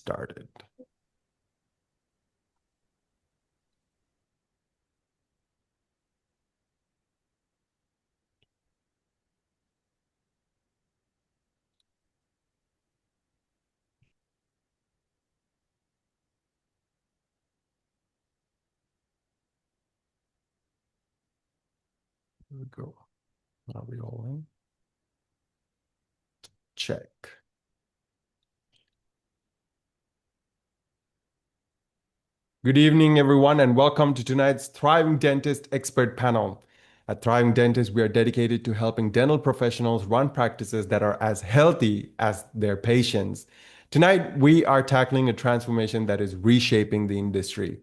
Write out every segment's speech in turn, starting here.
started. Here we go. Are we all in? Check. Good evening, everyone, and welcome to tonight's Thriving Dentist Expert Panel. At Thriving Dentist, we are dedicated to helping dental professionals run practices that are as healthy as their patients. Tonight, we are tackling a transformation that is reshaping the industry,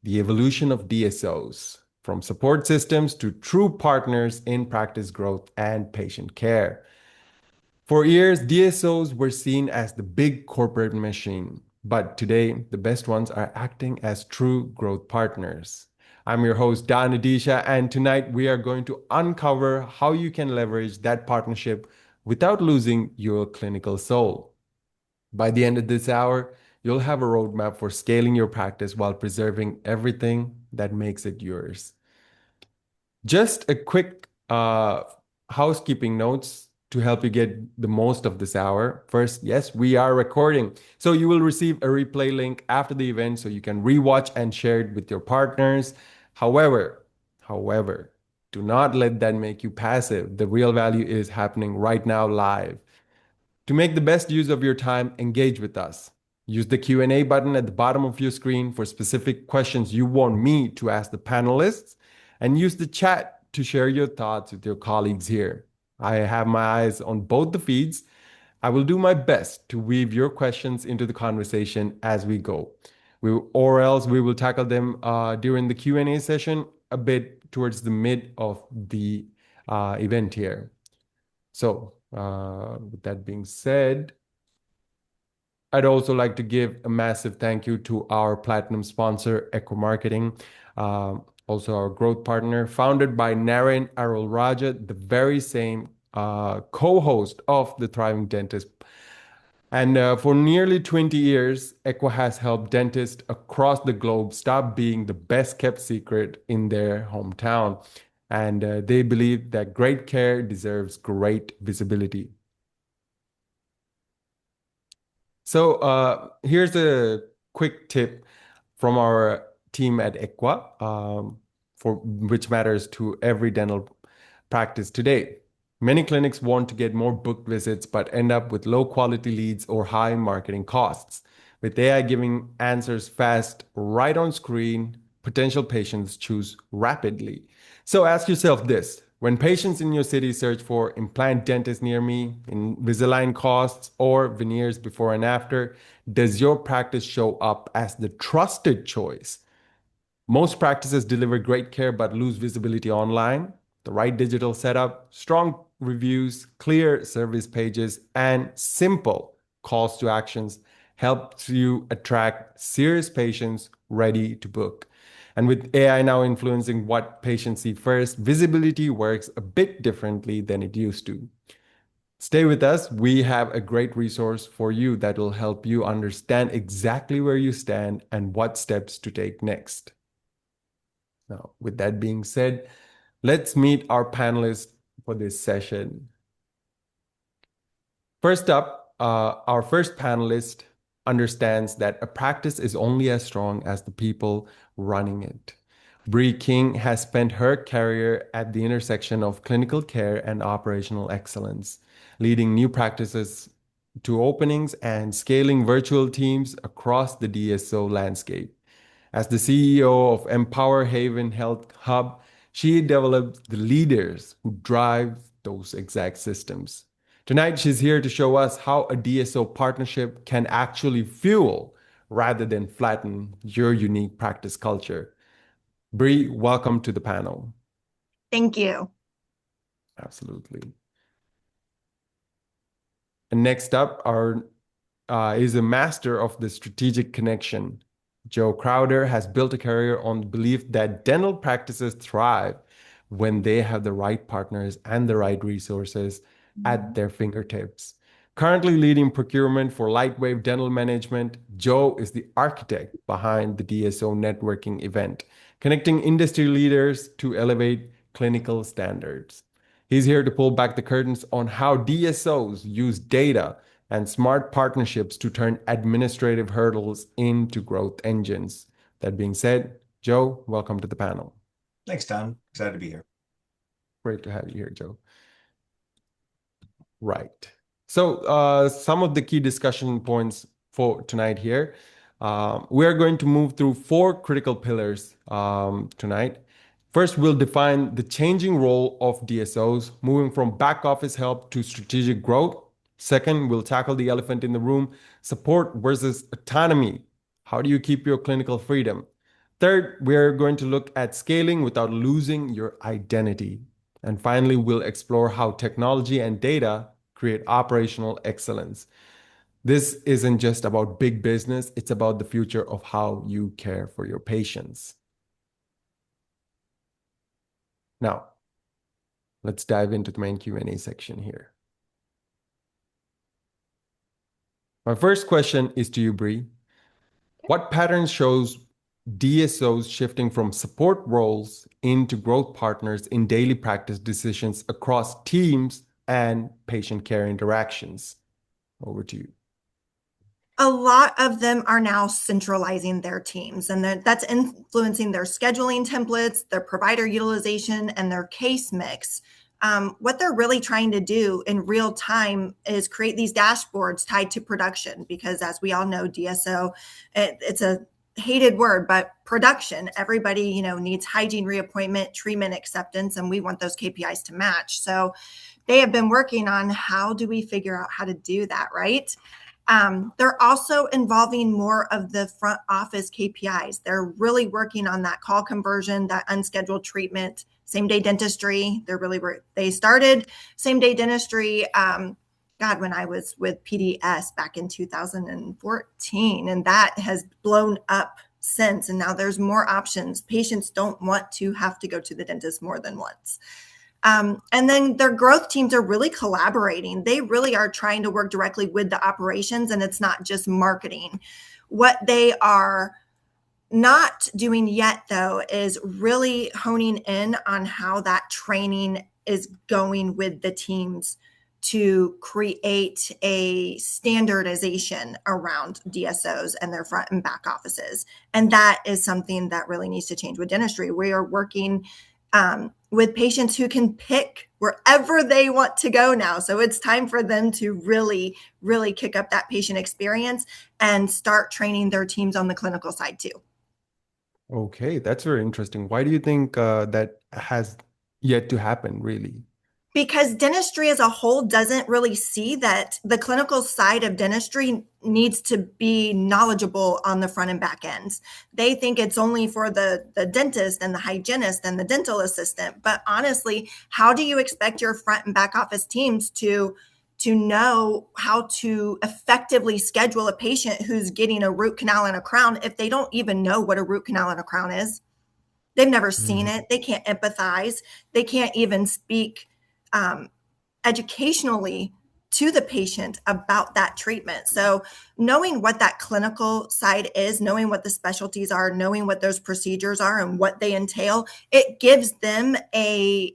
the evolution of DSOs, from support systems to true partners in practice growth and patient care. For years, DSOs were seen as the big corporate machine, but today, the best ones are acting as true growth partners. I'm your host, Dan Adisha, and tonight we are going to uncover how you can leverage that partnership without losing your clinical soul. By the end of this hour, you'll have a roadmap for scaling your practice while preserving everything that makes it yours. Just a quick housekeeping notes to help you get the most of this hour. First, yes, we are recording. So you will receive a replay link after the event so you can rewatch and share it with your partners. However, do not let that make you passive. The real value is happening right now live. To make the best use of your time, engage with us. Use the Q&A button at the bottom of your screen for specific questions you want me to ask the panelists, and use the chat to share your thoughts with your colleagues here. I have my eyes on both the feeds. I will do my best to weave your questions into the conversation as we go. Or else we will tackle them during the Q&A session a bit towards the mid of the event here. So, with that being said, I'd also like to give a massive thank you to our platinum sponsor, Echo Marketing, also our growth partner, founded by Naren Arulraja, the very same co-host of the Thriving Dentist. And for nearly 20 years, Echo has helped dentists across the globe stop being the best kept secret in their hometown. And they believe that great care deserves great visibility. So here's a quick tip from our team at Equa, for which matters to every dental practice today. Many clinics want to get more booked visits, but end up with low quality leads or high marketing costs. With AI giving answers fast, right on screen, potential patients choose rapidly. So ask yourself this: when patients in your city search for implant dentist near me, Invisalign costs, or veneers before and after, does your practice show up as the trusted choice? Most practices deliver great care but lose visibility online. The right digital setup, strong reviews, clear service pages, and simple calls to actions helps you attract serious patients ready to book. And with AI now influencing what patients see first, visibility works a bit differently than it used to. Stay with us. We have a great resource for you that will help you understand exactly where you stand and what steps to take next. Now, with that being said, let's meet our panelists for this session. First up, our first panelist understands that a practice is only as strong as the people running it. Bree King has spent her career at the intersection of clinical care and operational excellence, leading new practices to openings and scaling virtual teams across the DSO landscape. As the CEO of Empower Haven Health Hub, she developed the leaders who drive those exact systems. Tonight, she's here to show us how a DSO partnership can actually fuel rather than flatten your unique practice culture. Bree, welcome to the panel. Thank you. Absolutely. And next up is a master of the strategic connection. Joe Crowder has built a career on the belief that dental practices thrive when they have the right partners and the right resources at their fingertips. Currently leading procurement for Lightwave Dental Management, Joe is the architect behind the DSO networking event, connecting industry leaders to elevate clinical standards. He's here to pull back the curtains on how DSOs use data and smart partnerships to turn administrative hurdles into growth engines. That being said, Joe, welcome to the panel. Thanks, Tom. Excited to be here. Great to have you here, Joe. Right. So, some of the key discussion points for tonight here. We are going to move through four critical pillars tonight. First, we'll define the changing role of DSOs, moving from back office help to strategic growth. Second, we'll tackle the elephant in the room, support versus autonomy. How do you keep your clinical freedom? Third, we're going to look at scaling without losing your identity. And finally, we'll explore how technology and data create operational excellence. This isn't just about big business, it's about the future of how you care for your patients. Now, let's dive into the main Q&A section here. My first question is to you, Bree. What pattern shows DSOs shifting from support roles into growth partners in daily practice decisions across teams and patient care interactions? Over to you. A lot of them are now centralizing their teams, and that's influencing their scheduling templates, their provider utilization, and their case mix. What they're really trying to do in real time is create these dashboards tied to production, because as we all know, DSO, it's a hated word, but production, everybody, needs hygiene reappointment, treatment acceptance, and we want those KPIs to match. So they have been working on how do we figure out how to do that, right? They're also involving more of the front office KPIs. They're really working on that call conversion, that unscheduled treatment, same day dentistry. They started same day dentistry. When I was with PDS back in 2014, and that has blown up since. And now there's more options. Patients don't want to have to go to the dentist more than once. And then their growth teams are really collaborating. They really are trying to work directly with the operations, and it's not just marketing. What they are not doing yet, though, is really honing in on how that training is going with the teams to create a standardization around DSOs and their front and back offices. And that is something that really needs to change with dentistry. We are working with patients who can pick wherever they want to go now. So it's time for them to really, really kick up that patient experience and start training their teams on the clinical side too. Okay, that's very interesting. Why do you think that has yet to happen, really? Because dentistry as a whole doesn't really see that the clinical side of dentistry needs to be knowledgeable on the front and back ends. They think it's only for the dentist and the hygienist and the dental assistant. But honestly, how do you expect your front and back office teams to know how to effectively schedule a patient who's getting a root canal and a crown if they don't even know what a root canal and a crown is? They've never seen it. They can't empathize. They can't even speak educationally to the patient about that treatment. So knowing what that clinical side is, knowing what the specialties are, knowing what those procedures are and what they entail, it gives them a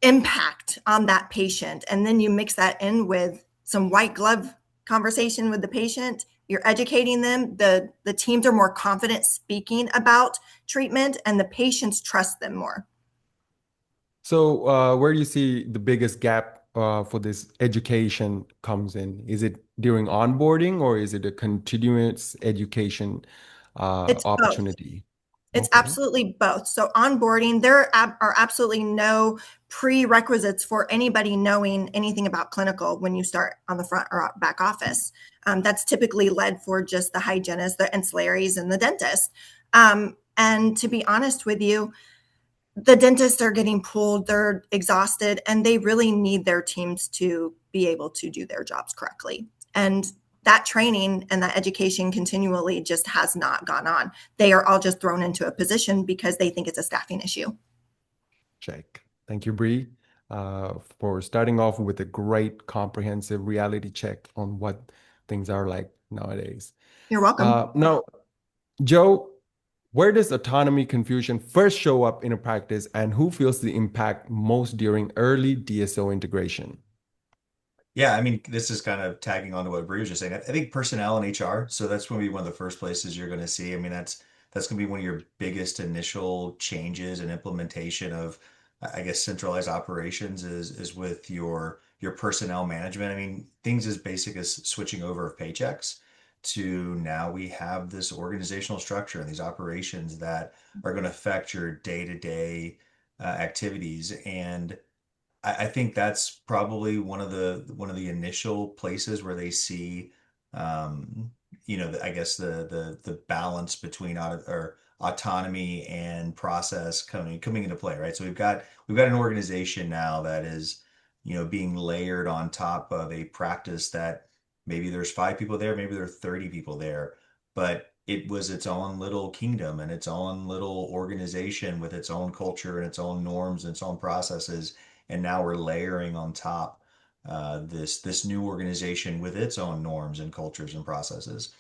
impact on that patient. And then you mix that in with some white glove conversation with the patient. You're educating them. The teams are more confident speaking about treatment, and the patients trust them more. So, where do you see the biggest gap for this education comes in? Is it during onboarding or is it a continuous education It's both. opportunity? It's Okay. absolutely both. So onboarding, there are absolutely no prerequisites for anybody knowing anything about clinical when you start on the front or back office. That's typically led for just the hygienist, the ancillaries, and the dentist. And to be honest with you, the dentists are getting pulled, they're exhausted, and they really need their teams to be able to do their jobs correctly. And that training and that education continually just has not gone on. They are all just thrown into a position because they think it's a staffing issue. Check. Thank you, Bree. for starting off with a great comprehensive reality check on what things are like nowadays. You're welcome. Now, Joe, where does autonomy confusion first show up in a practice, and who feels the impact most during early DSO integration? Yeah, I mean, this is kind of tagging on to what Bree was just saying. I think personnel and HR, so that's going to be one of the first places you're going to see. I mean, that's going to be one of your biggest initial changes and implementation of, I guess, centralized operations is with your personnel management. I mean, things as basic as switching over of paychecks to now we have this organizational structure and these operations that are going to affect your day-to-day activities. And I think that's probably one of the initial places where they see, um, I guess the balance between autonomy and process coming into play, right? So we've got an organization now that is, being layered on top of a practice that maybe there's 5 people there, maybe there are 30 people there, but it was its own little kingdom and its own little organization with its own culture and its own norms and its own processes, and now we're layering on top this new organization with its own norms and cultures and processes.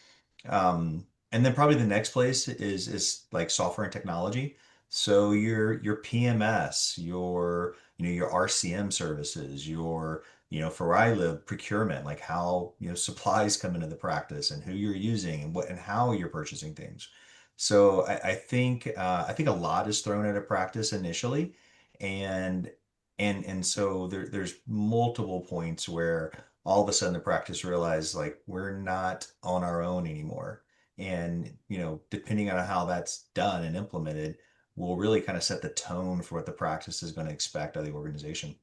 And then probably the next place is like software and technology. So your PMS, your RCM services, for where I live, procurement, like how supplies come into the practice and who you're using and what and how you're purchasing things. So I think a lot is thrown at a practice initially, and so there's multiple points where all of a sudden the practice realize like we're not on our own anymore. And, depending on how that's done and implemented, will really kind of set the tone for what the practice is going to expect of the organization.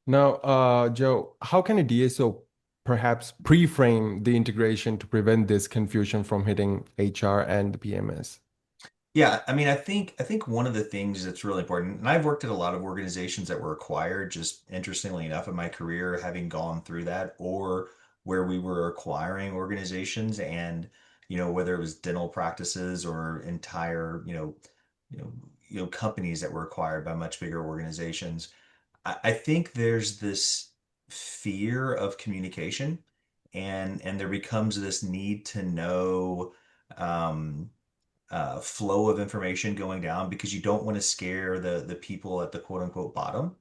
Now, Joe, how can a DSO perhaps pre-frame the integration to prevent this confusion from hitting HR and the PMS? Yeah, I mean, I think one of the things that's really important, and I've worked at a lot of organizations that were acquired, just interestingly enough in my career, having gone through that, or where we were acquiring organizations, and whether it was dental practices or entire, you know, companies that were acquired by much bigger organizations. I think there's this fear of communication, and there becomes this need to know. Um, Flow of information going down because you don't want to scare the people at the quote unquote bottom.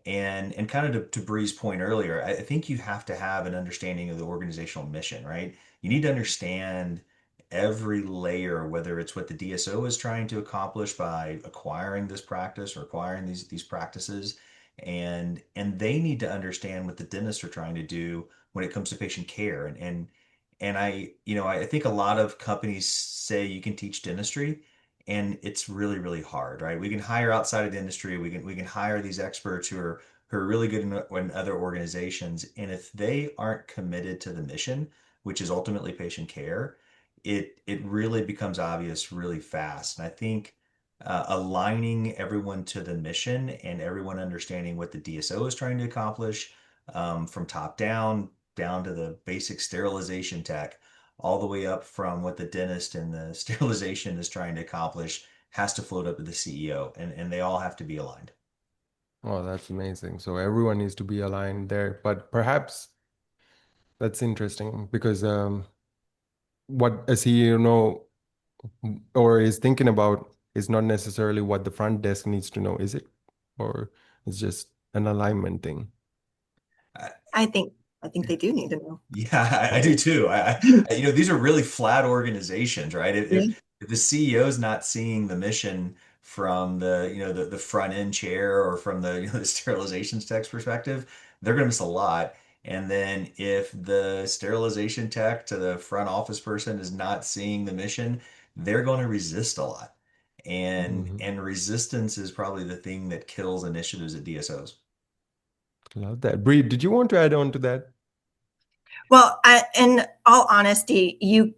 And kind of to Bree's point earlier, I think you have to have an understanding of the organizational mission, right? You need to understand every layer, whether it's what the DSO is trying to accomplish by acquiring this practice or acquiring these practices, and they need to understand what the dentists are trying to do when it comes to patient care. And I think a lot of companies say you can teach dentistry, and it's really, really hard, right? We can hire outside of the industry. We can hire these experts who are really good in other organizations. And if they aren't committed to the mission, which is ultimately patient care, it really becomes obvious really fast. And I think aligning everyone to the mission and everyone understanding what the DSO is trying to accomplish, from top down to the basic sterilization tech, all the way up from what the dentist and the sterilization is trying to accomplish, has to float up to the CEO, and they all have to be aligned. Oh, that's amazing. So everyone needs to be aligned there. But perhaps that's interesting because what a CEO or is thinking about is not necessarily what the front desk needs to know, is it? Or it's just an alignment thing. I, I think I think they do need to know. Yeah, I do Oh, too. These are really flat organizations, right? If, Yeah. if if the CEO is not seeing the mission from the front end chair or from the the sterilizations tech's perspective, they're going to miss a lot. And then if the sterilization tech to the front office person is not seeing the mission, they're going to resist a lot. mhm. And resistance is probably the thing that kills initiatives at DSOs. Love that. Bree, did you want to add on to that? Well, in all honesty,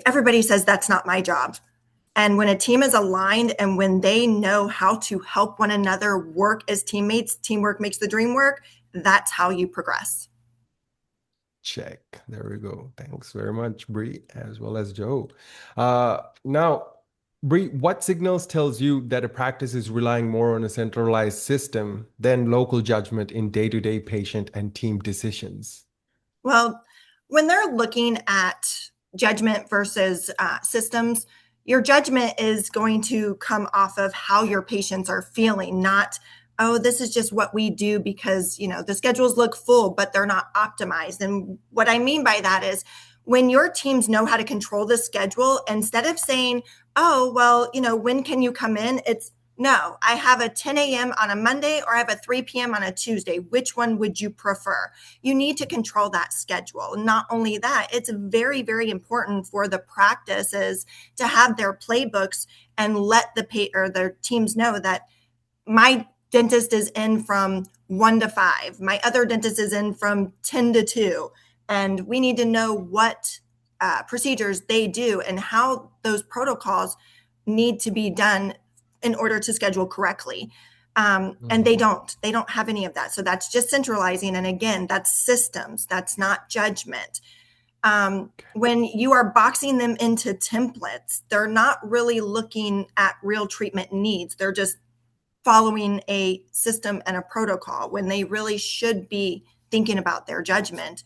everybody says that's not my job. And when a team is aligned and when they know how to help one another work as teammates, teamwork makes the dream work. That's how you progress. Check. There we go. Thanks very much, Bree, as well as Joe. Now, Bree, what signals tells you that a practice is relying more on a centralized system than local judgment in day-to-day patient and team decisions? Well, when they're looking at judgment versus systems, your judgment is going to come off of how your patients are feeling, not, oh, this is just what we do because, the schedules look full, but they're not optimized. And what I mean by that is when your teams know how to control the schedule, instead of saying, oh, well, when can you come in? It's no, I have a 10 a.m. on a Monday or I have a 3 p.m. on a Tuesday. Which one would you prefer? You need to control that schedule. Not only that, it's very, very important for the practices to have their playbooks and let their teams know that my dentist is in from 1 to 5. My other dentist is in from 10 to 2. And we need to know what procedures they do and how those protocols need to be done in order to schedule correctly. And they don't have any of that. So that's just centralizing. And again, that's systems. That's not judgment. When you are boxing them into templates, they're not really looking at real treatment needs. They're just following a system and a protocol when they really should be thinking about their judgment.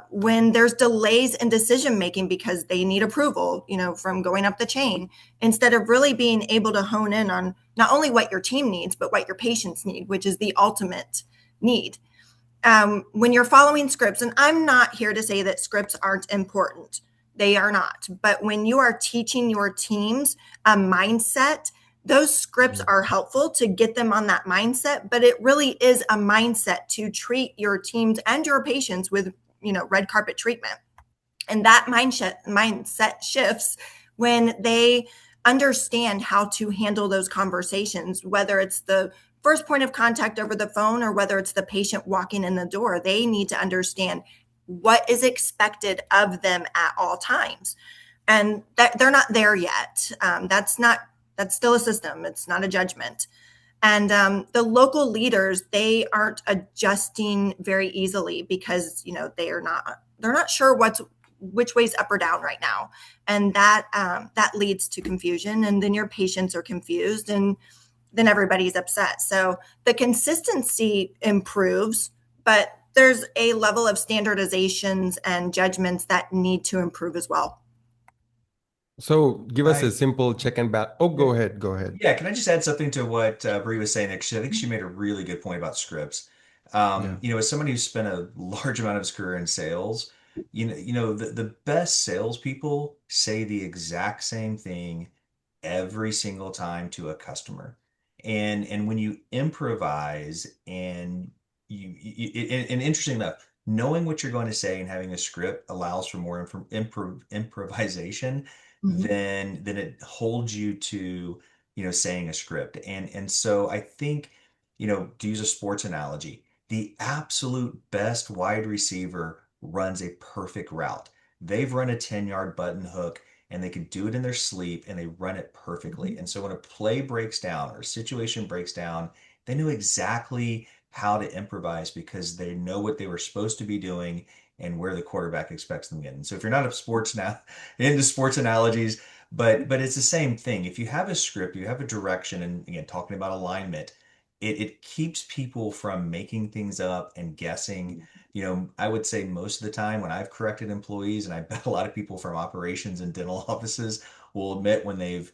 When there's delays in decision making because they need approval, from going up the chain, instead of really being able to hone in on not only what your team needs, but what your patients need, which is the ultimate need. When you're following scripts, and I'm not here to say that scripts aren't important, they are not. But when you are teaching your teams a mindset, those scripts are helpful to get them on that mindset, but it really is a mindset to treat your teams and your patients with, red carpet treatment. And that mindset shifts when they understand how to handle those conversations, whether it's the first point of contact over the phone or whether it's the patient walking in the door. They need to understand what is expected of them at all times. And that they're not there yet. That's still a system. It's not a judgment. And the local leaders, they aren't adjusting very easily because, they're not sure which way's up or down right now. And that leads to confusion. And then your patients are confused and then everybody's upset. So the consistency improves, but there's a level of standardizations and judgments that need to improve as well. So give us a I simple check and balance. Oh, yeah, go ahead. Go ahead. yeah, can I just add something to what Bree was saying? Actually, I think she made a really good point about scripts. Yeah. As somebody who's spent a large amount of his career in sales, the best salespeople say the exact same thing every single time to a customer. And when you improvise and and interesting enough, knowing what you're going to say and having a script allows for more improvisation Mhm. than it holds you to, saying a script. And so I think, to use a sports analogy, the absolute best wide receiver runs a perfect route. They've run a 10-yard button hook and they can do it in their sleep and they run it perfectly. And so when a play breaks down or a situation breaks down, they know exactly how to improvise because they know what they were supposed to be doing and where the quarterback expects them to get. And so if you're not a sports now into sports analogies, but it's the same thing. If you have a script, you have a direction, and again, talking about alignment, it keeps people from making things up and guessing. I would say most of the time when I've corrected employees, and I bet a lot of people from operations and dental offices will admit when they've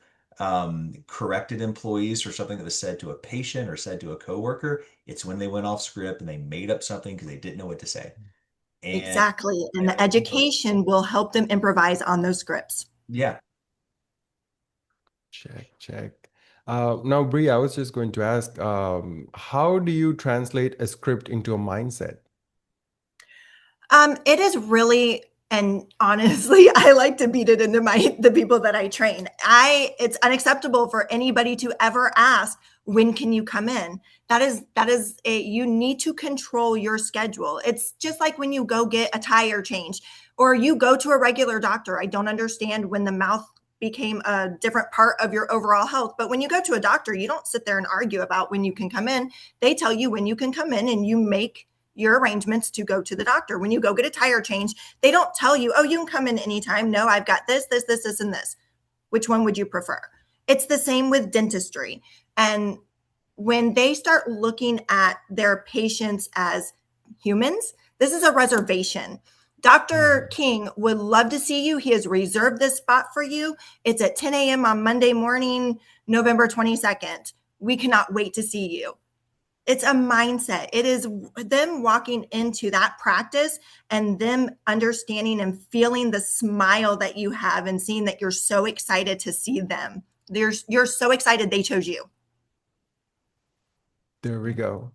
corrected employees for something that was said to a patient or said to a coworker, it's when they went off script and they made up something because they didn't know what to say. And Exactly. And the I think those, education will help them improvise on those scripts. yeah. Check, check. Now, Brie, I was just going to ask, how do you translate a script into a mindset? It is really, and honestly, I like to beat it into the people that I train. It's unacceptable for anybody to ever ask, when can you come in? You need to control your schedule. It's just like when you go get a tire change or you go to a regular doctor. I don't understand when the mouth became a different part of your overall health. But when you go to a doctor, you don't sit there and argue about when you can come in. They tell you when you can come in and you make your arrangements to go to the doctor. When you go get a tire change, they don't tell you, oh, you can come in anytime. No, I've got this, and this. Which one would you prefer? It's the same with dentistry. And when they start looking at their patients as humans, this is a reservation. Dr. King would love to see you. He has reserved this spot for you. It's at 10 a.m. on Monday morning, November 22nd. We cannot wait to see you. It's a mindset. It is them walking into that practice and them understanding and feeling the smile that you have and seeing that you're so excited to see them. You're so excited they chose you. There we go.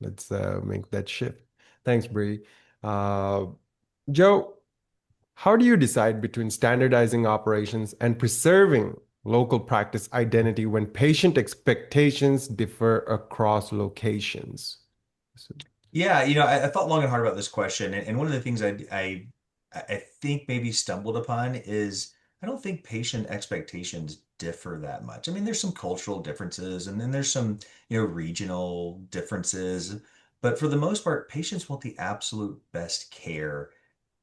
Let's make that shift. Thanks, Bree. Uh, Joe, how do you decide between standardizing operations and preserving local practice identity when patient expectations differ across locations? So- Yeah, I thought long and hard about this question, and one of the things I think maybe stumbled upon is I don't think patient expectations differ that much. I mean, there's some cultural differences, and then there's some, regional differences, but for the most part, patients want the absolute best care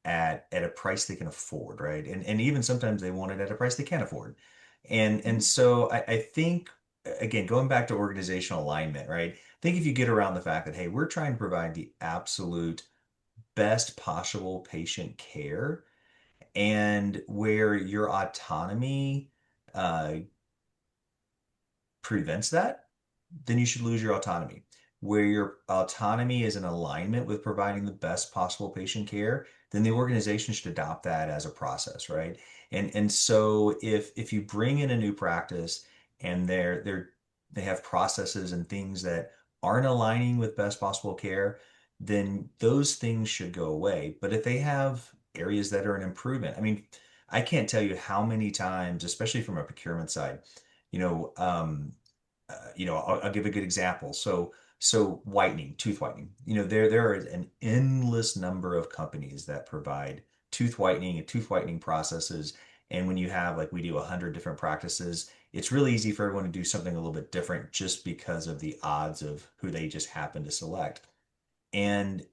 at a price they can afford, right? And even sometimes they want it at a price they can't afford. And so I think again, going back to organizational alignment, right? I think if you get around the fact that, hey, we're trying to provide the absolute best possible patient care, and where your autonomy uh, prevents that, then you should lose your autonomy. Where your autonomy is in alignment with providing the best possible patient care, then the organization should adopt that as a process, right? And so if you bring in a new practice and they have processes and things that aren't aligning with best possible care, then those things should go away. But if they have areas that are an improvement, I mean, I can't tell you how many times, especially from a procurement side, you know, um, I'll give a good example. So whitening, tooth whitening. There is an endless number of companies that provide tooth whitening and tooth whitening processes. And when you have, like, we do 100 different practices, it's really easy for everyone to do something a little bit different just because of the odds of who they just happen to select. And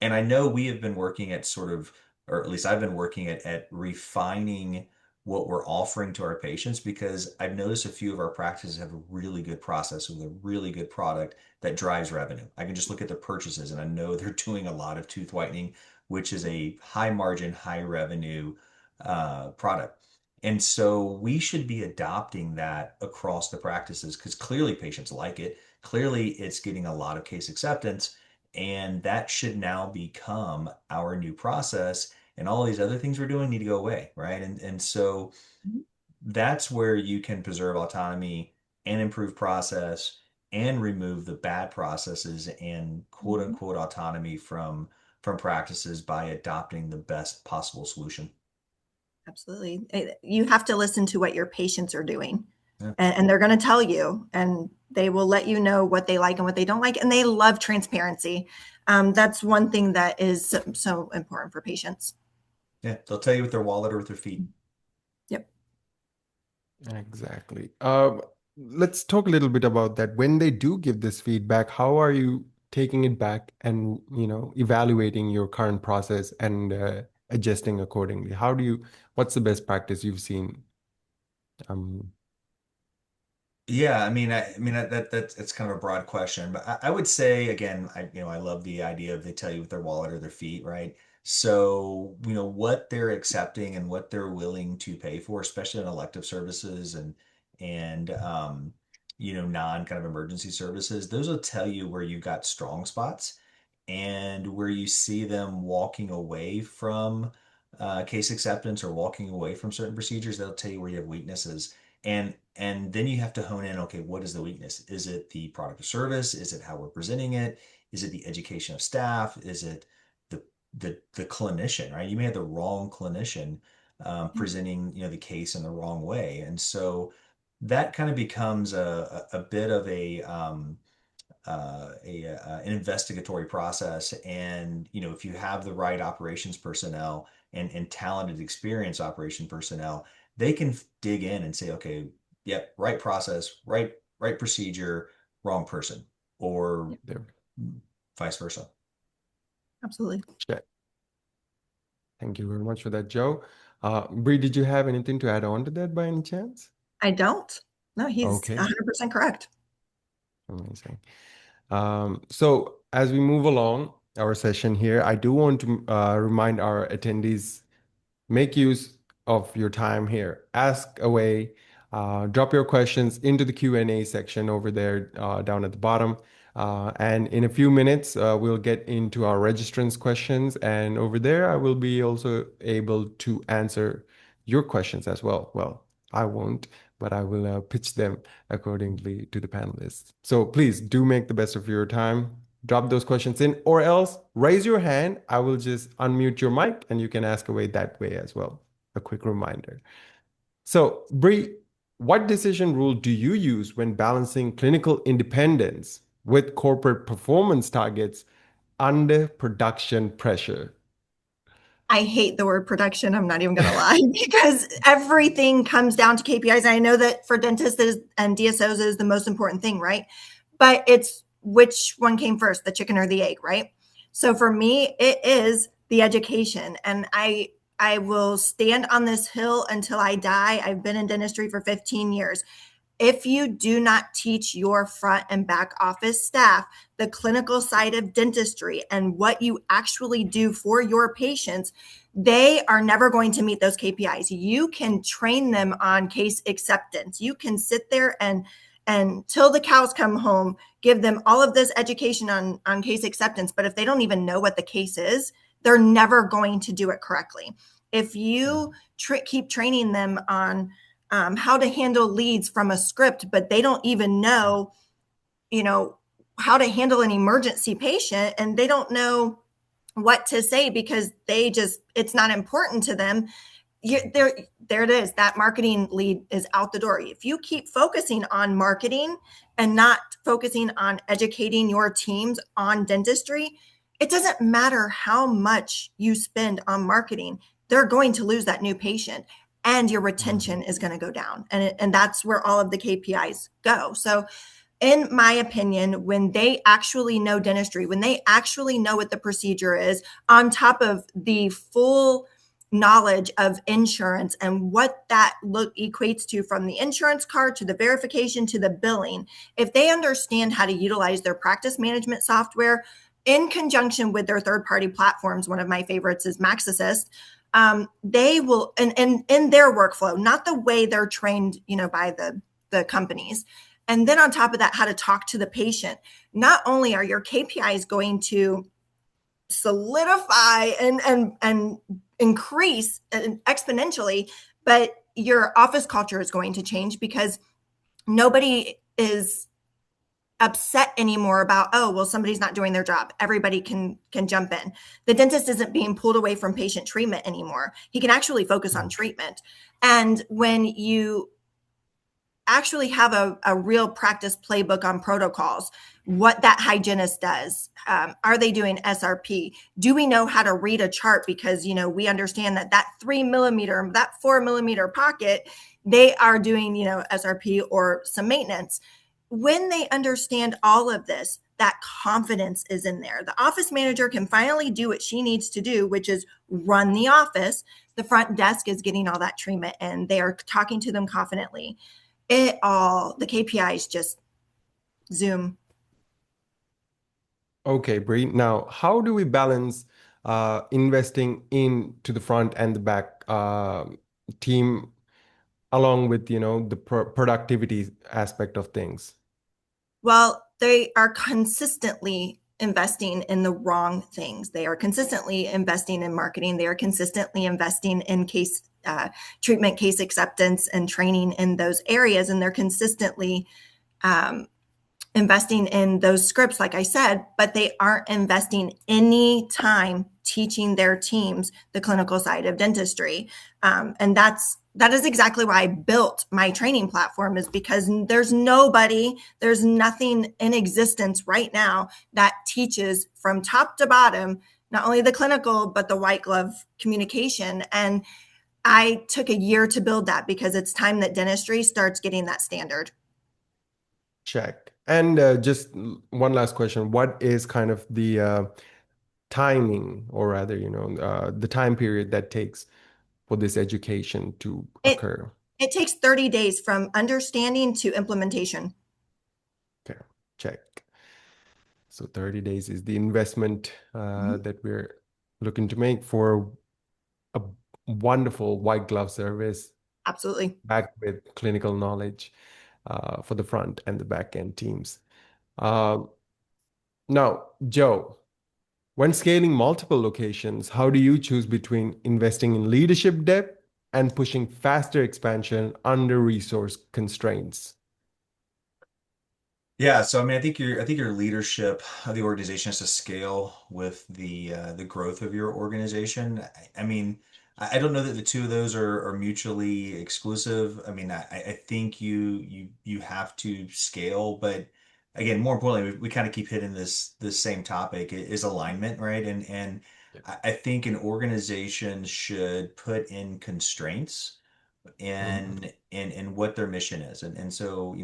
and I know we have been working at sort of, or at least I've been working at refining what we're offering to our patients, because I've noticed a few of our practices have a really good process with a really good product that drives revenue. I can just look at the purchases and I know they're doing a lot of tooth whitening, which is a high margin, high revenue product. And so we should be adopting that across the practices because clearly patients like it. Clearly it's getting a lot of case acceptance, and that should now become our new process. And all these other things we're doing need to go away, right? And so that's where you can preserve autonomy and improve process and remove the bad processes and quote Mhm. unquote autonomy from practices by adopting the best possible solution. Absolutely. You have to listen to what your patients are doing, Yeah. and they're going to tell you, and they will let you know what they like and what they don't like. And they love transparency. That's one thing that is so important for patients. Yeah. They'll tell you with their wallet or with their feet. Yep. Exactly. Let's talk a little bit about that. When they do give this feedback, how are you taking it back and, evaluating your current process and adjusting accordingly? What's the best practice you've seen? Um, Yeah, I mean that's it's kind of a broad question, but I would say again, I love the idea of they tell you with their wallet or their feet, right? So, what they're accepting and what they're willing to pay for, especially in elective services and non kind of emergency services, those will tell you where you've got strong spots and where you see them walking away from case acceptance or walking away from certain procedures, they'll tell you where you have weaknesses. And then you have to hone in, okay, what is the weakness? Is it the product or service? Is it how we're presenting it? Is it the education of staff? Is it the the clinician, right? You may have the wrong clinician presenting, the case in the wrong way. And so that kind of becomes a bit of an investigatory process. And if you have the right operations personnel and talented, experienced operation personnel, they can dig in and say, okay, yep, right process, right procedure, wrong person, or Yep. there. vice versa. Absolutely. Check. Thank you very much for that, Joe. Bree, did you have anything to add on to that by any chance? I don't. No, he's Okay, 100% correct. amazing. So as we move along our session here, I do want to remind our attendees, make use of your time here. Ask away. Drop your questions into the Q&A section over there down at the bottom. And in a few minutes, we'll get into our registrants questions. And over there, I will be also able to answer your questions as well. Well, I won't, but I will pitch them accordingly to the panelists. So please do make the best of your time. Drop those questions in, or else raise your hand. I will just unmute your mic and you can ask away that way as well. A quick reminder. So, Bree, what decision rule do you use when balancing clinical independence with corporate performance targets under production pressure? I hate the word production. I'm not even going to lie because everything comes down to KPIs. I know that for dentists and DSOs is the most important thing, right? But it's which one came first, the chicken or the egg, right? So for me, it is the education. And I will stand on this hill until I die. I've been in dentistry for 15 years. If you do not teach your front and back office staff the clinical side of dentistry and what you actually do for your patients, they are never going to meet those KPIs. You can train them on case acceptance. You can sit there and till the cows come home, give them all of this education on case acceptance. But if they don't even know what the case is, they're never going to do it correctly. If you keep training them on how to handle leads from a script, but they don't even know, how to handle an emergency patient, and they don't know what to say because it's not important to them. There it is. That marketing lead is out the door. If you keep focusing on marketing and not focusing on educating your teams on dentistry, it doesn't matter how much you spend on marketing, they're going to lose that new patient and your retention is going to go down. And that's where all of the KPIs go. So in my opinion, when they actually know dentistry, when they actually know what the procedure is, on top of the full knowledge of insurance and what that equates to, from the insurance card to the verification to the billing, if they understand how to utilize their practice management software in conjunction with their third-party platforms, one of my favorites is MaxAssist, they will, and in their workflow, not the way they're trained, by the companies. And then on top of that, how to talk to the patient. Not only are your KPIs going to solidify and increase exponentially, but your office culture is going to change because nobody is upset anymore about, oh, well, somebody's not doing their job. Everybody can jump in. The dentist isn't being pulled away from patient treatment anymore. He can actually focus on treatment. And when you actually have a real practice playbook on protocols, what that hygienist does, are they doing SRP? Do we know how to read a chart? Because, we understand that 3 millimeter, that 4 millimeter pocket, they are doing, SRP or some maintenance. When they understand all of this, that confidence is in there. The office manager can finally do what she needs to do, which is run the office. The front desk is getting all that treatment and they are talking to them confidently. The KPIs just zoom. Okay, Bree. Now, how do we balance investing into the front and the back team along with, the productivity aspect of things? Well, they are consistently investing in the wrong things. They are consistently investing in marketing. They are consistently investing in case treatment, case acceptance, and training in those areas. And they're consistently investing in those scripts, like I said, but they aren't investing any time teaching their teams the clinical side of dentistry. And that is exactly why I built my training platform, is because there's nothing in existence right now that teaches from top to bottom, not only the clinical, but the white glove communication. And I took a year to build that because it's time that dentistry starts getting that standard. Check. And just one last question. What is kind of the timing, or rather, the time period that takes for this education to It occur? it takes 30 days from understanding to implementation. Okay, check. So 30 days is the investment Mhm. that we're looking to make for a wonderful white glove service Absolutely. backed with clinical knowledge for the front and the back end teams. Uh, Now, Joe, when scaling multiple locations, how do you choose between investing in leadership depth and pushing faster expansion under resource constraints? Yeah, so I mean, I think your leadership of the organization has to scale with the growth of your organization. I mean, I don't know that the two of those are mutually exclusive. I mean, I think you have to scale, but again, more importantly, we kind of keep hitting this same topic is alignment, right? And Yeah. I think an organization should put in constraints Mhm. and what their mission is. And so,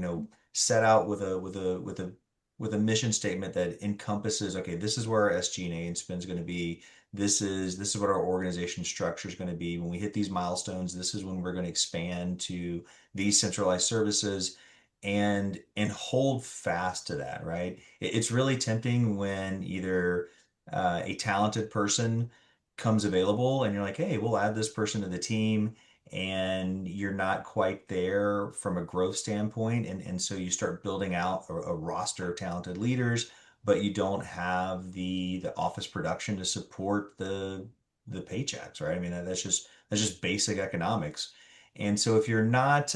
set out with a mission statement that encompasses, okay, this is where our SG&A and spend is going to be. This is what our organization structure is going to be. When we hit these milestones, this is when we're going to expand to these centralized services and hold fast to that, right? It's really tempting when either a talented person comes available and you're like, hey, we'll add this person to the team and you're not quite there from a growth standpoint. And so you start building out a roster of talented leaders, but you don't have the office production to support the paychecks, right? I mean, that's just basic economics. And so if you're not,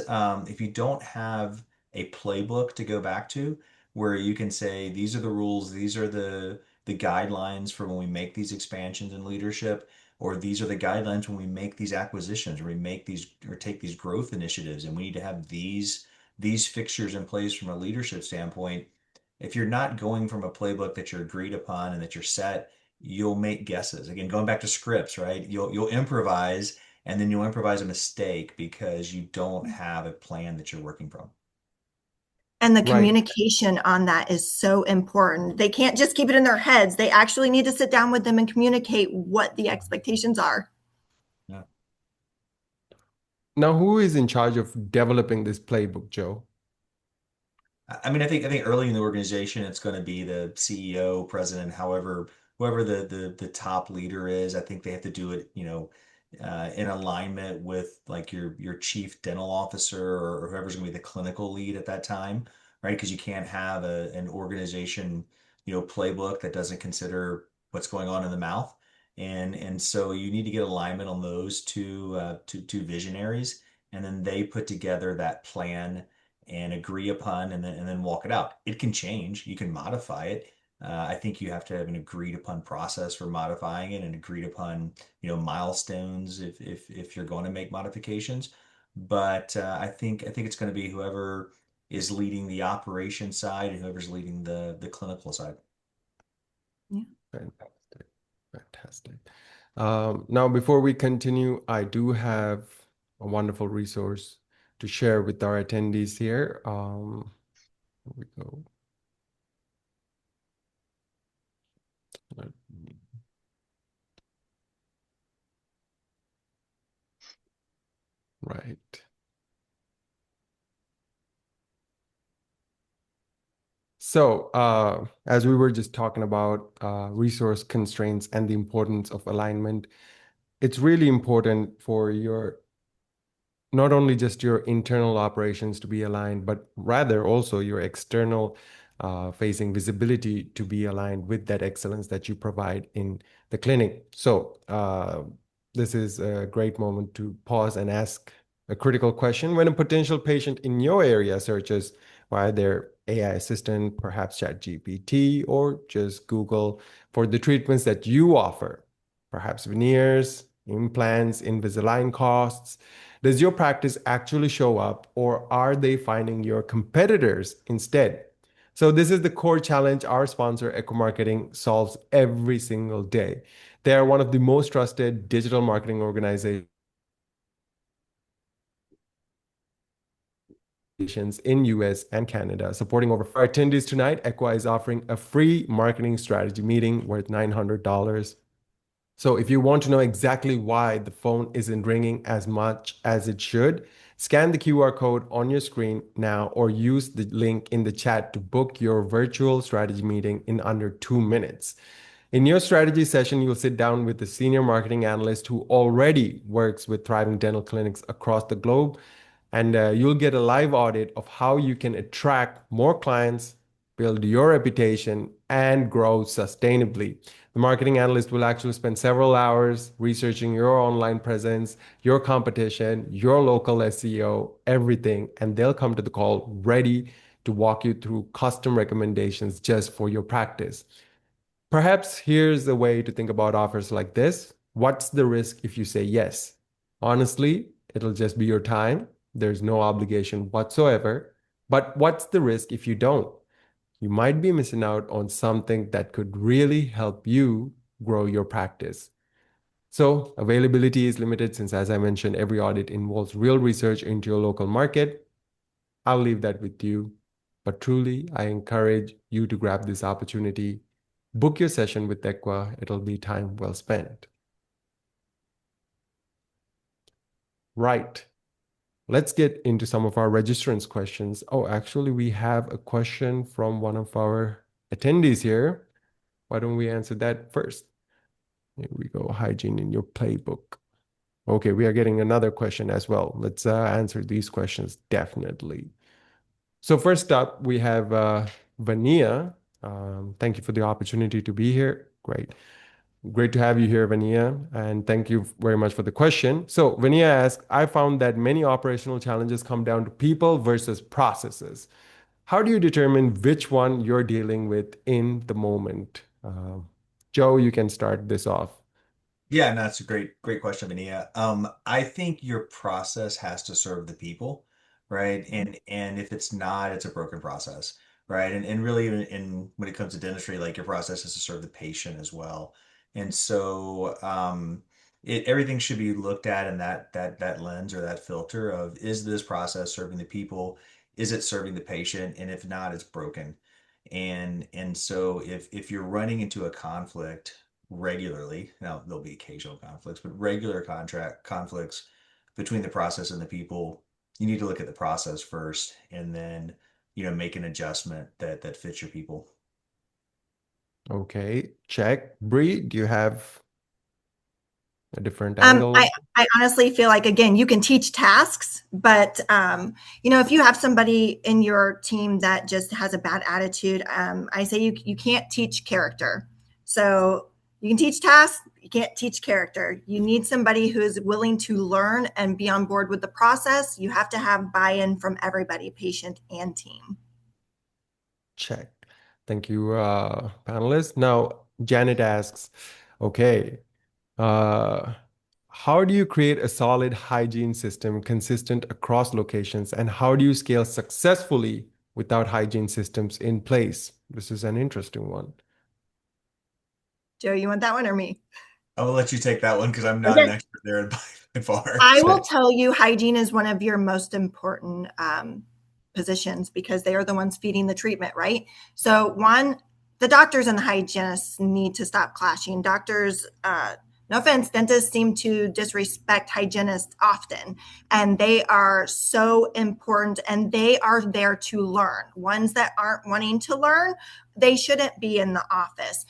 if you don't have a playbook to go back to where you can say, these are the rules, these are the guidelines for when we make these expansions in leadership, or these are the guidelines when we make these acquisitions or we make these or take these growth initiatives, and we need to have these fixtures in place from a leadership standpoint. If you're not going from a playbook that you're agreed upon and that you're set, you'll make guesses. Again, going back to scripts, right? You'll improvise, and then you'll improvise a mistake because you don't have a plan that you're working from. And the Right. communication on that is so important. They can't just keep it in their heads. They actually need to sit down with them and communicate what the expectations are. Yeah. Now, who is in charge of developing this playbook, Joe? I mean, I think early in the organization, it's going to be the CEO, president, however, whoever the top leader is. I think they have to do it, in alignment with like your chief dental officer or whoever's going to be the clinical lead at that time, right? Because you can't have an organization, playbook that doesn't consider what's going on in the mouth, and so you need to get alignment on those two visionaries, and then they put together that plan and agree upon and then walk it out. It can change. You can modify it. I think you have to have an agreed upon process for modifying it and agreed upon, milestones if you're going to make modifications. But I think it's going to be whoever is leading the operation side and whoever's leading the clinical side. Yeah. Fantastic. Fantastic. Now, before we continue, I do have a wonderful resource to share with our attendees here. Here we go. Let me- Right. So, as we were just talking about resource constraints and the importance of alignment, it's really important for your not only just your internal operations to be aligned, but rather also your external facing visibility to be aligned with that excellence that you provide in the clinic. So, this is a great moment to pause and ask a critical question. When a potential patient in your area searches via their AI assistant, perhaps ChatGPT, or just Google for the treatments that you offer, perhaps veneers, implants, Invisalign costs, does your practice actually show up, or are they finding your competitors instead? So, this is the core challenge our sponsor, Echo Marketing, solves every single day. They are one of the most trusted digital marketing organizations locations in US and Canada, supporting over for our attendees tonight. Equa is offering a free marketing strategy meeting worth $900. So if you want to know exactly why the phone isn't ringing as much as it should, scan the QR code on your screen now or use the link in the chat to book your virtual strategy meeting in under 2 minutes. In your strategy session, you'll sit down with the senior marketing analyst who already works with thriving dental clinics across the globe, and you'll get a live audit of how you can attract more clients, build your reputation, and grow sustainably. The marketing analyst will actually spend several hours researching your online presence, your competition, your local SEO, everything, and they'll come to the call ready to walk you through custom recommendations just for your practice. Perhaps here's a way to think about offers like this. What's the risk if you say yes? Honestly, it'll just be your time. There's no obligation whatsoever. But what's the risk if you don't? You might be missing out on something that could really help you grow your practice. So, availability is limited since, as I mentioned, every audit involves real research into your local market. I'll leave that with you. But truly, I encourage you to grab this opportunity. Book your session with Equa. It'll be time well spent. Right. Let's get into some of our registrants' questions. Oh, actually, we have a question from one of our attendees here. Why don't we answer that first? Here we go. Hygiene in your playbook. Okay, we are getting another question as well. Let's answer these questions definitely. So first up, we have Vania. Thank you for the opportunity to be here. Great to have you here, Vania, and thank you very much for the question. So Vania asks, I found that many operational challenges come down to people versus processes. How do you determine which one you're dealing with in the moment? Joe, you can start this off. Yeah, no, that's a great question, Mania. I think your process has to serve the people, right? And if it's not, it's a broken process, right? And really, in when it comes to dentistry, like your process has to serve the patient as well. And so, everything should be looked at in that lens or that filter of, is this process serving the people? Is it serving the patient? And if not, it's broken. And so if you're running into a conflict regularly, now there'll be occasional conflicts, but regular contract conflicts between the process and the people, you need to look at the process first and then, make an adjustment that fits your people. Okay, check. Bree, do you have a different Um, I, angle? I honestly feel like, again, you can teach tasks, but if you have somebody in your team that just has a bad attitude, I say you can't teach character. So you can teach tasks, you can't teach character. You need somebody who is willing to learn and be on board with the process. You have to have buy-in from everybody, patient and team. Check. Thank you, panelists. Now, Janet asks, okay, uh, how do you create a solid hygiene system consistent across locations, and how do you scale successfully without hygiene systems in place? This is an interesting one. Joe, you want that one or me? I will let you take that one because I'm not an Okay. expert there by far. I will Check. tell you, hygiene is one of your most important positions because they are the ones feeding the treatment, right? So, one, the doctors and the hygienists need to stop clashing. Doctors, no offense, dentists seem to disrespect hygienists often, and they are so important and they are there to learn. Ones that aren't wanting to learn, they shouldn't be in the office.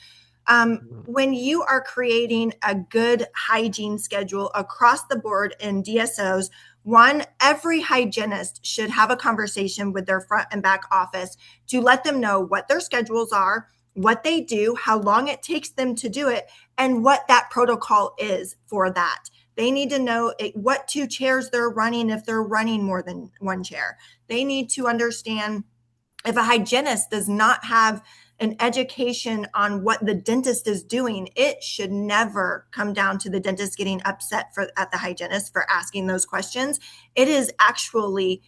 When you are creating a good hygiene schedule across the board in DSOs, one, every hygienist should have a conversation with their front and back office to let them know what their schedules are, what they do, how long it takes them to do it, and what that protocol is for that. They need to know what two chairs they're running if they're running more than one chair. They need to understand if a hygienist does not have an education on what the dentist is doing, it should never come down to the dentist getting upset at the hygienist for asking those questions. It is actually,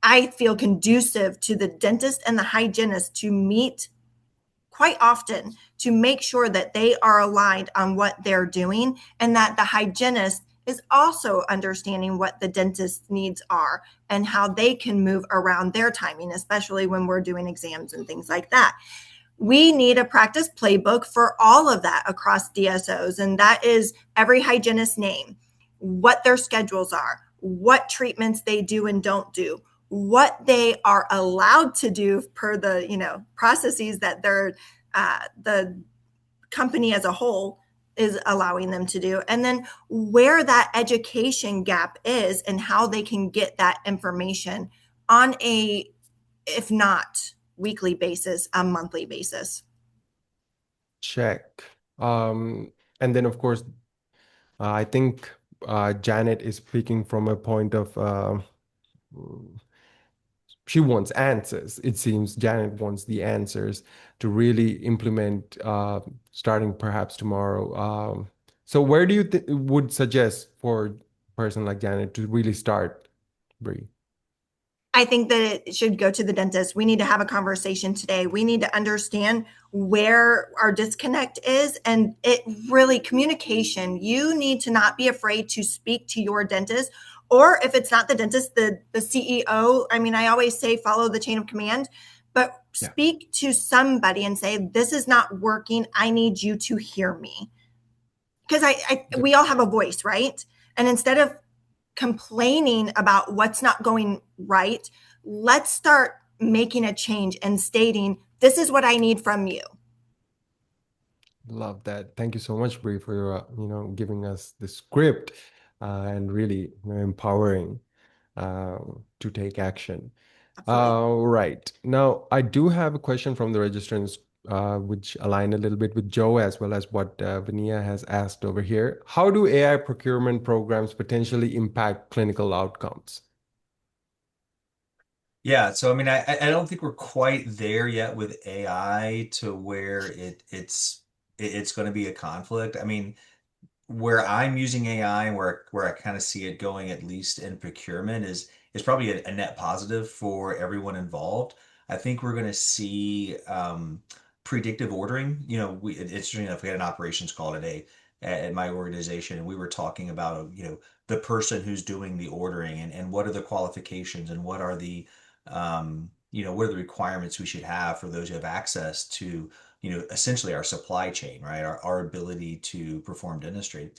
I feel, conducive to the dentist and the hygienist to meet quite often to make sure that they are aligned on what they're doing and that the hygienist is also understanding what the dentist's needs are and how they can move around their timing, especially when we're doing exams and things like that. We need a practice playbook for all of that across DSOs, and that is every hygienist's name, what their schedules are, what treatments they do and don't do, what they are allowed to do per the processes that the company as a whole is allowing them to do, and then where that education gap is and how they can get that information on a, if not weekly basis, a monthly basis. Check. And then, of course, I think Janet is speaking from a point of she wants answers. It seems Janet wants the answers to really implement starting perhaps tomorrow. So where do you th would suggest for a person like Janet to really start, Bree? I think that it should go to the dentist. We need to have a conversation today. We need to understand where our disconnect is. And it really, communication, you need to not be afraid to speak to your dentist. Or if it's not the dentist, the CEO. I mean, I always say follow the chain of command, but Yeah. speak to somebody and say, this is not working. I need you to hear me. Because we all have a voice, right? And instead of complaining about what's not going right, let's start making a change and stating, this is what I need from you. Love that. Thank you so much, Bree, for giving us the script and really empowering to take action. Absolutely. Right. Now, I do have a question from the registrants, which align a little bit with Joe as well as what Vania has asked over here. How do AI procurement programs potentially impact clinical outcomes? Yeah, so I mean, I don't think we're quite there yet with AI to where it's going to be a conflict. I mean, where I'm using AI and where I kind of see it going, at least in procurement, is probably a net positive for everyone involved. I think we're going to see predictive ordering. It's interesting enough. We had an operations call today at my organization, and we were talking about the person who's doing the ordering and what are the qualifications and what are the requirements we should have for those who have access to essentially our supply chain, right? Our ability to perform dentistry.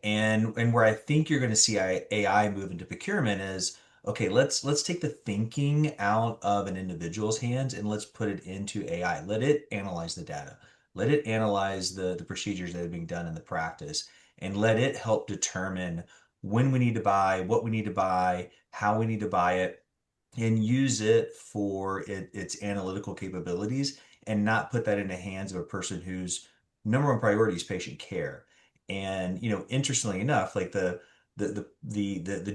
And where I think you're going to see AI move into procurement is, okay, let's take the thinking out of an individual's hands and let's put it into AI. Let it analyze the data. Let it analyze the procedures that are being done in the practice and let it help determine when we need to buy, what we need to buy, how we need to buy it, and use it for its analytical capabilities and not put that in the hands of a person whose number one priority is patient care. And interestingly enough, like the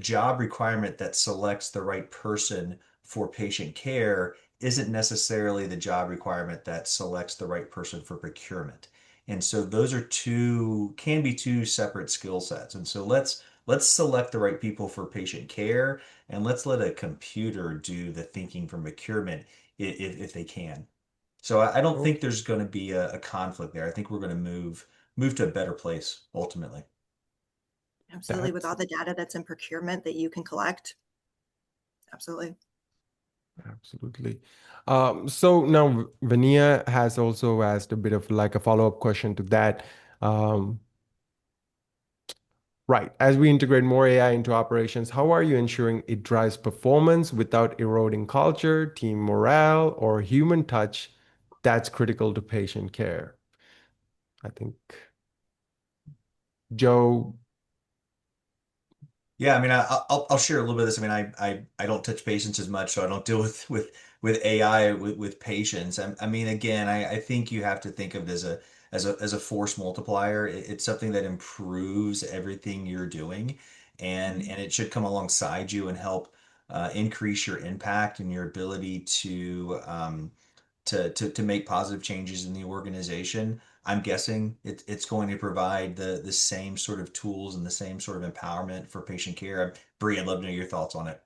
job requirement that selects the right person for patient care isn't necessarily the job requirement that selects the right person for procurement. And so those are can be two separate skill sets. And so let's select the right people for patient care and let's let a computer do the thinking for procurement if they can. So I don't Oh, think there's going to be a conflict there. I think we're going to move to a better place ultimately. Absolutely. With that's all the data that's in procurement that you can collect. Absolutely. absolutely. So now Vania has also asked a bit of like a follow-up question to that. Um, Right. As we integrate more AI into operations, how are you ensuring it drives performance without eroding culture, team morale, or human touch that's critical to patient care? I think Joe, Yeah, I mean, I'll share a little bit of this. I mean, I don't touch patients as much, so I don't deal with AI with patients. I mean, again, I think you have to think of it as a force multiplier. It's something that improves everything you're doing, and it should come alongside you and help increase your impact and your ability to make positive changes in the organization. I'm guessing it's going to provide the same sort of tools and the same sort of empowerment for patient care. Bree, I'd love to know your thoughts on it.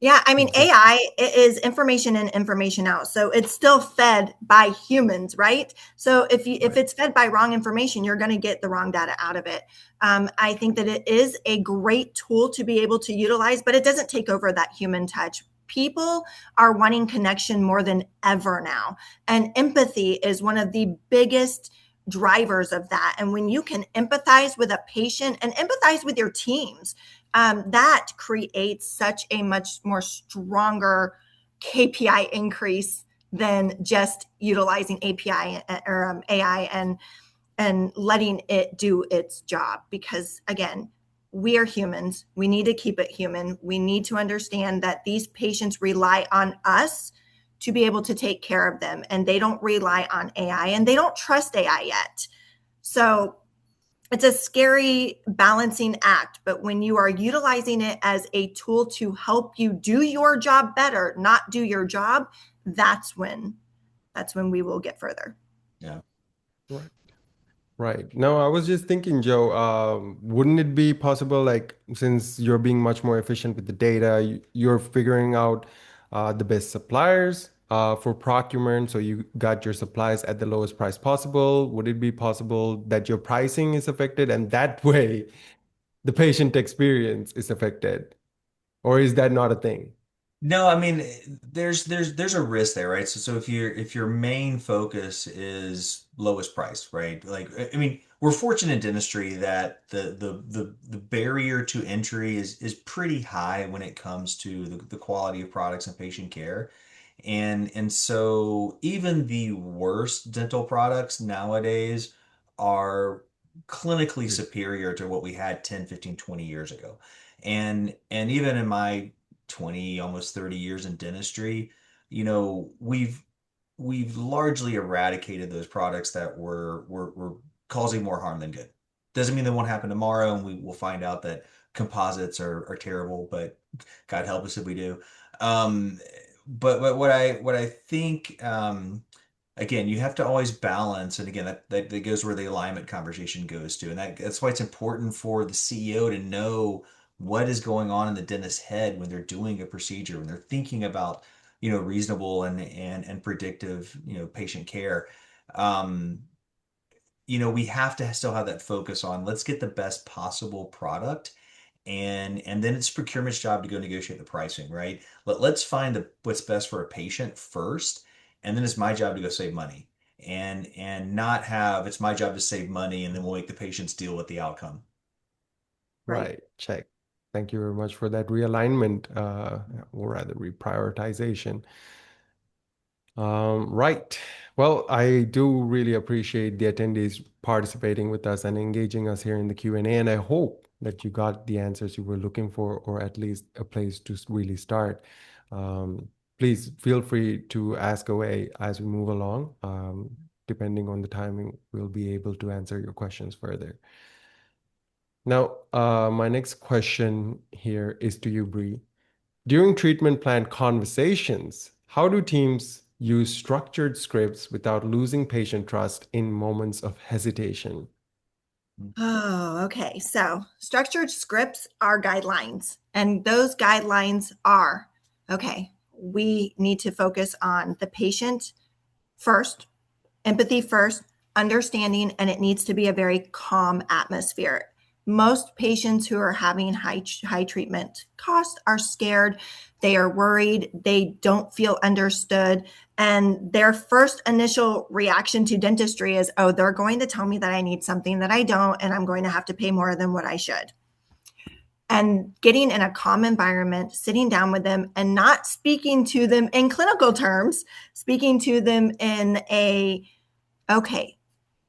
Yeah, I mean, Exactly. AI is information in, information out. So it's still fed by humans, right? So if Right. it's fed by wrong information, you're going to get the wrong data out of it. I think that it is a great tool to be able to utilize, but it doesn't take over that human touch. People are wanting connection more than ever now. And empathy is one of the biggest drivers of that. And when you can empathize with a patient and empathize with your teams, that creates such a much more stronger KPI increase than just utilizing API or AI and letting it do its job. Because again, we are humans. We need to keep it human. We need to understand that these patients rely on us to be able to take care of them, and they don't rely on AI and they don't trust AI yet. So it's a scary balancing act, but when you are utilizing it as a tool to help you do your job better, not do your job, that's when we will get further. Yeah. Right. Right. No, I was just thinking, Joe, wouldn't it be possible, like, since you're being much more efficient with the data, you're figuring out the best suppliers for procurement, so you got your supplies at the lowest price possible. Would it be possible that your pricing is affected and that way the patient experience is affected? Or is that not a thing? No, I mean, there's a risk there, right? So if your main focus is lowest price, right? Like I mean, we're fortunate in dentistry that the barrier to entry is pretty high when it comes to the quality of products and patient care. And so even the worst dental products nowadays are clinically Mm. superior to what we had 10, 15, 20 years ago. And even in my 20, almost 30 years in dentistry, we've largely eradicated those products that were causing more harm than good. Doesn't mean that won't happen tomorrow, and we will find out that composites are terrible, but God help us if we do. Um, but what I think again, you have to always balance, and again, that goes where the alignment conversation goes to, and that's why it's important for the CEO to know what is going on in the dentist's head when they're doing a procedure, when they're thinking about, reasonable and predictive, patient care. Um, we have to still have that focus on let's get the best possible product, and then it's procurement's job to go negotiate the pricing, right? Let's find what's best for a patient first, and then it's my job to go save money, and not have it's my job to save money, and then we'll make the patients deal with the outcome. Right. Right. Check. Thank you very much for that realignment, or rather reprioritization. Right. Well, I do really appreciate the attendees participating with us and engaging us here in the Q&A, and I hope that you got the answers you were looking for, or at least a place to really start. Um, Please feel free to ask away as we move along. Depending on the timing, we'll be able to answer your questions further. Now, my next question here is to you, Bree. During treatment plan conversations, how do teams use structured scripts without losing patient trust in moments of hesitation? Oh, okay. So structured scripts are guidelines, and those guidelines are okay. We need to focus on the patient first, empathy first, understanding, and it needs to be a very calm atmosphere. Most patients who are having high treatment costs are scared, they are worried, they don't feel understood, and their first initial reaction to dentistry is, oh, they're going to tell me that I need something that I don't, and I'm going to have to pay more than what I should. And getting in a calm environment, sitting down with them and not speaking to them in clinical terms, speaking to them in a, okay,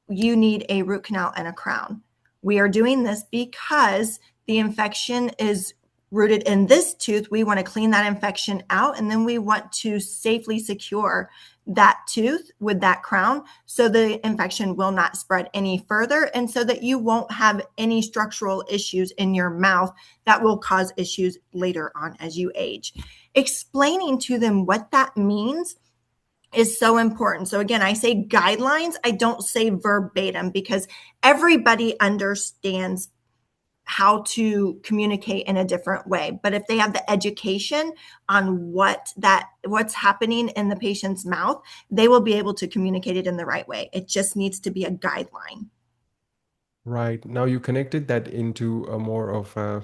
you need a root canal and a crown. We are doing this because the infection is rooted in this tooth. We want to clean that infection out, and then we want to safely secure that tooth with that crown so the infection will not spread any further, and so that you won't have any structural issues in your mouth that will cause issues later on as you age. Explaining to them what that means is so important. So again, I say guidelines, I don't say verbatim, because everybody understands how to communicate in a different way. But if they have the education on what's happening in the patient's mouth, they will be able to communicate it in the right way. It just needs to be a guideline. Right. Now you connected that into a more of a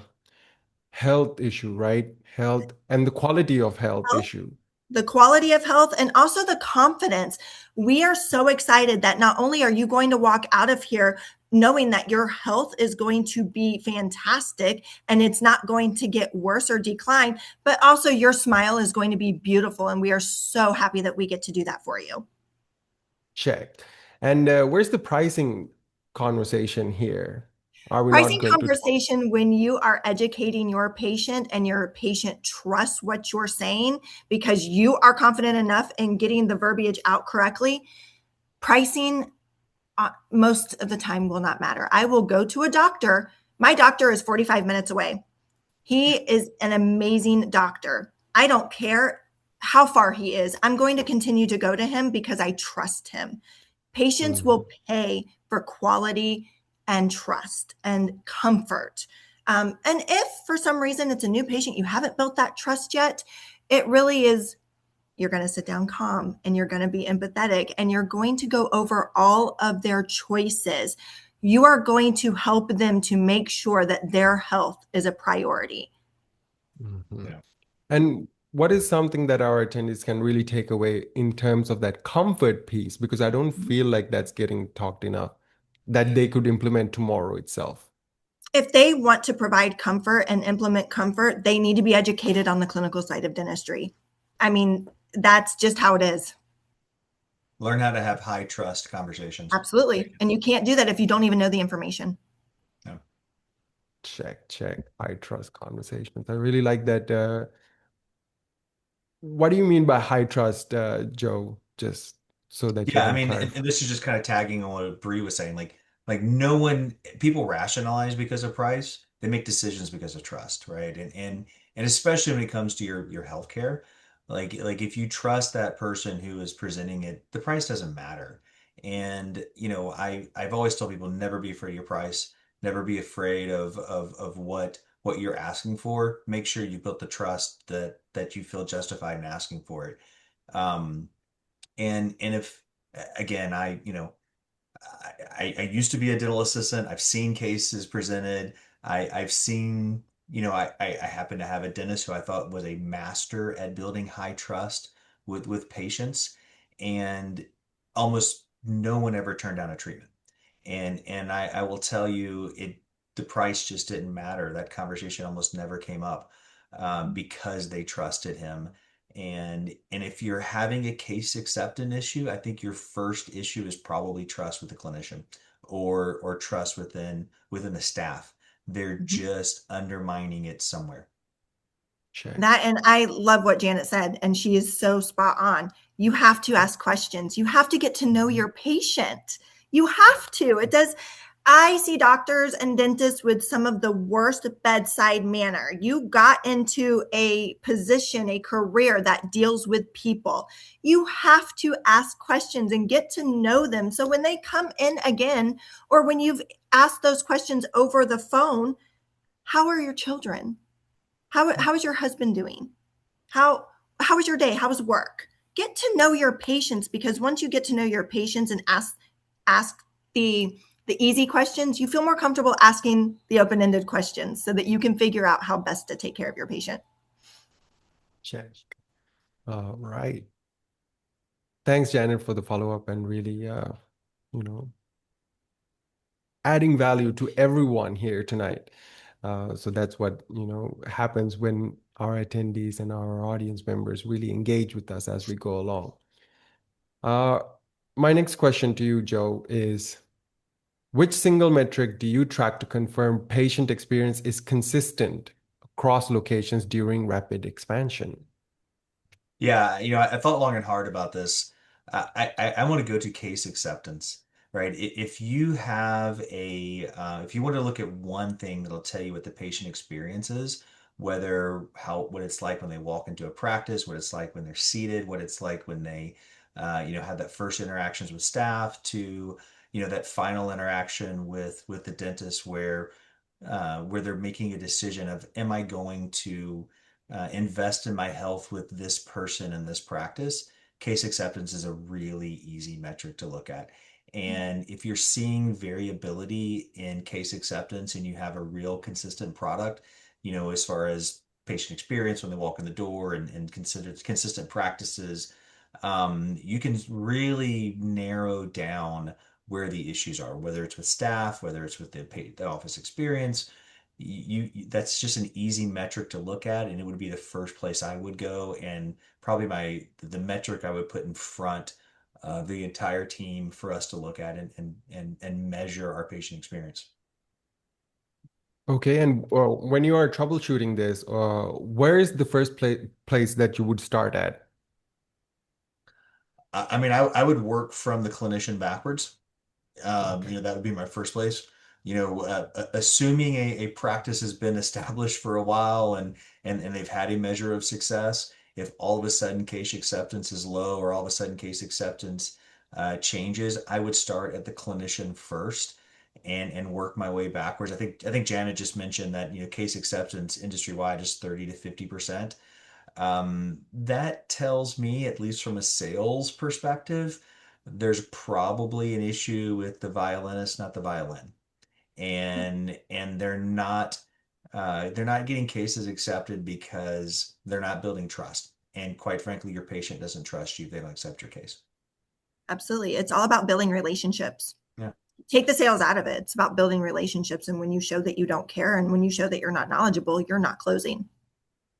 health issue, right? Health and the quality of health issue. The quality of health and also the confidence. We are so excited that not only are you going to walk out of here knowing that your health is going to be fantastic and it's not going to get worse or decline, but also your smile is going to be beautiful. And we are so happy that we get to do that for you. Check. And where's the pricing conversation here? Are we not Pricing going to talk? conversation when you are educating your patient and your patient trusts what you're saying because you are confident enough in getting the verbiage out correctly. Pricing most of the time will not matter. I will go to a doctor. My doctor is 45 minutes away. He is an amazing doctor. I don't care how far he is. I'm going to continue to go to him because I trust him. Patients Mhm. will pay for quality and trust and comfort. And if for some reason it's a new patient, you haven't built that trust yet, it really is you're going to sit down calm and you're going to be empathetic and you're going to go over all of their choices. You are going to help them to make sure that their health is a priority. Mhm. Yeah. And what is something that our attendees can really take away in terms of that comfort piece? Because I don't feel like that's getting talked enough, that they could implement tomorrow itself. If they want to provide comfort and implement comfort, they need to be educated on the clinical side of dentistry. I mean, that's just how it is. Learn how to have high trust conversations with Absolutely. And patients. you can't do that if you don't even know the information. Yeah. Check, check. I trust conversations. I really like that. What do you mean by high trust, Joe? Just so that you Yeah, I can mean, clarify. and this is just kind of tagging on what Bree was saying. Like no one, people rationalize because of price. They make decisions because of trust, right? And especially when it comes to your healthcare, like if you trust that person who is presenting it, the price doesn't matter. And I've always told people never be afraid of your price, never be afraid of what you're asking for. Make sure you built the trust that you feel justified in asking for it. Um, and if again, I used to be a dental assistant. I've seen cases presented. I've seen, I happen to have a dentist who I thought was a master at building high trust with patients, and almost no one ever turned down a treatment. And I will tell you, the price just didn't matter. That conversation almost never came up because they trusted him. And if you're having a case acceptance issue, I think your first issue is probably trust with the clinician or trust within the staff. They're just undermining it somewhere. Check. That and I love what Janet said, and she is so spot on. You have to ask questions. You have to get to know your patient. You have to. It does. I see doctors and dentists with some of the worst bedside manner. You got into a position, a career that deals with people. You have to ask questions and get to know them. So when they come in again, or when you've asked those questions over the phone, how are your children? How is your husband doing? How how was your day? How was work? Get to know your patients because once you get to know your patients and ask the easy questions, you feel more comfortable asking the open-ended questions so that you can figure out how best to take care of your patient. Check. All right. Thanks, Janet, for the follow-up and really, you know, adding value to everyone here tonight. So that's what, happens when our attendees and our audience members really engage with us as we go along. Uh, my next question to you, Joe, is which single metric do you track to confirm patient experience is consistent across locations during rapid expansion? Yeah, I thought long and hard about this. I want to go to case acceptance, right? If you have if you want to look at one thing that'll tell you what the patient experience is, what it's like when they walk into a practice, what it's like when they're seated, what it's like when they, have that first interactions with staff to, that final interaction with the dentist where where they're making a decision of, am I going to invest in my health with this person and this practice? Case acceptance is a really easy metric to look at. And if you're seeing variability in case acceptance and you have a real consistent product, as far as patient experience when they walk in the door and consider consistent practices, you can really narrow down where the issues are, whether it's with staff, whether it's with the office experience. That's just an easy metric to look at, and it would be the first place I would go, and probably the metric I would put in front of the entire team for us to look at and measure our patient experience. Okay, and when you are troubleshooting this, where is the first place that you would start at? I mean, I would work from the clinician backwards. Okay. That would be my first place. Assuming a practice has been established for a while and they've had a measure of success, if all of a sudden case acceptance is low or all of a sudden case acceptance changes, I would start at the clinician first and work my way backwards. I think Janet just mentioned that case acceptance industry wide is 30 to 50%. That tells me, at least from a sales perspective, there's probably an issue with the violinist, not the violin. And they're not getting cases accepted because they're not building trust. And quite frankly, your patient doesn't trust you if they don't accept your case. Absolutely. It's all about building relationships. Yeah. Take the sales out of it. It's about building relationships. And when you show that you don't care and when you show that you're not knowledgeable, you're not closing.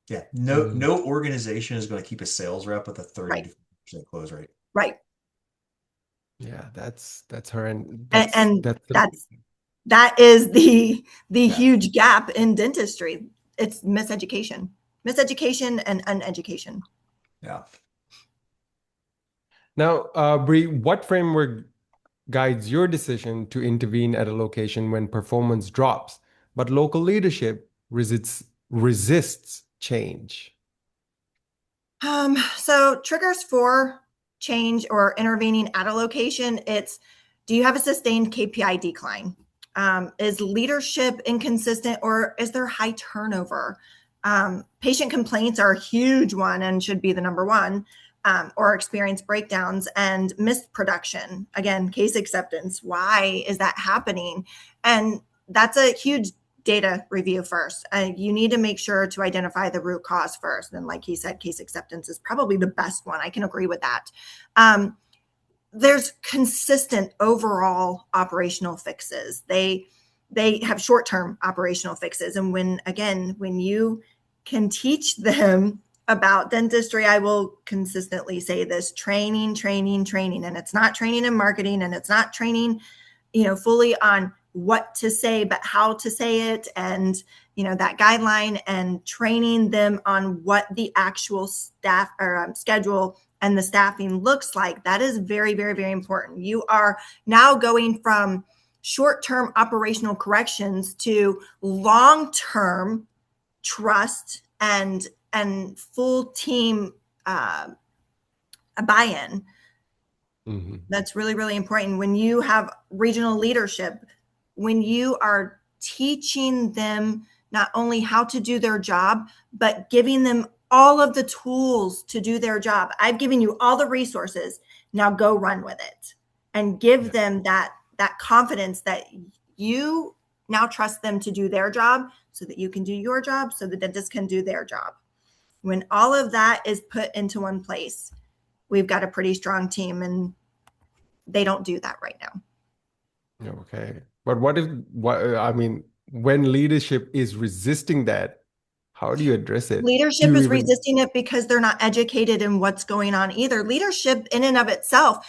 Yeah. No, Mm, no organization is going to keep a sales rep with a 30 Right. to 50% close rate. Right. yeah, that's her, and And that's the that is the Yeah. huge gap in dentistry. It's miseducation and uneducation. Yeah. now, Bree, what framework guides your decision to intervene at a location when performance drops, but local leadership resists change? So triggers for change or intervening at a location, do you have a sustained KPI decline? Is leadership inconsistent or is there high turnover? Patient complaints are a huge one and should be the number one, or experience breakdowns and missed production. Again, case acceptance. Why is that happening? And that's a huge data review first. You need to make sure to identify the root cause first. And like he said, case acceptance is probably the best one. I can agree with that. There's consistent overall operational fixes. They have short-term operational fixes. And when you can teach them about dentistry, I will consistently say this: training, training, training. And it's not training in marketing, and it's not training, fully on what to say, but how to say it, and that guideline, and training them on what the actual staff or schedule and the staffing looks like. That is very, very, very important. You are now going from short-term operational corrections to long-term trust and full team buy-in. Mm-hmm. That's really, really important. When you have regional leadership, when you are teaching them not only how to do their job, but giving them all of the tools to do their job. I've given you all the resources. Now go run with it, and give Yeah. them that confidence that you now trust them to do their job so that you can do your job, so the dentist can do their job. When all of that is put into one place, we've got a pretty strong team, and they don't do that right now. Okay. But I mean, when leadership is resisting that, how do you address it? Do Leadership you is even, resisting it because they're not educated in what's going on either. Leadership in and of itself,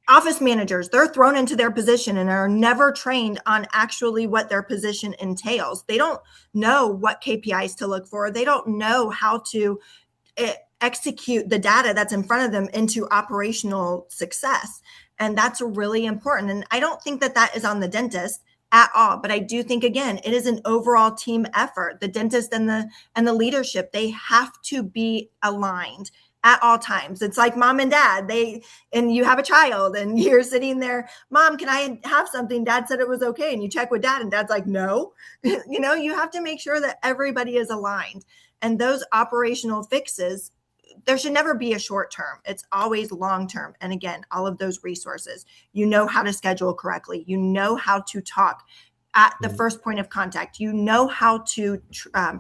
office managers, they're thrown into their position and are never trained on actually what their position entails. They don't know what KPIs to look for. They don't know how to execute the data that's in front of them into operational success. And that's really important. And I don't think that is on the dentist at all. But I do think, again, it is an overall team effort. The dentist and the leadership, they have to be aligned. at all times. It's like mom and dad, and you have a child and you're sitting there, mom, can I have something? Dad said it was okay. And you check with dad and dad's like, no. You have to make sure that everybody is aligned. And those operational fixes, there should never be a short term. It's always long term. And again, all of those resources, how to schedule correctly. How to talk at the first point of contact. How to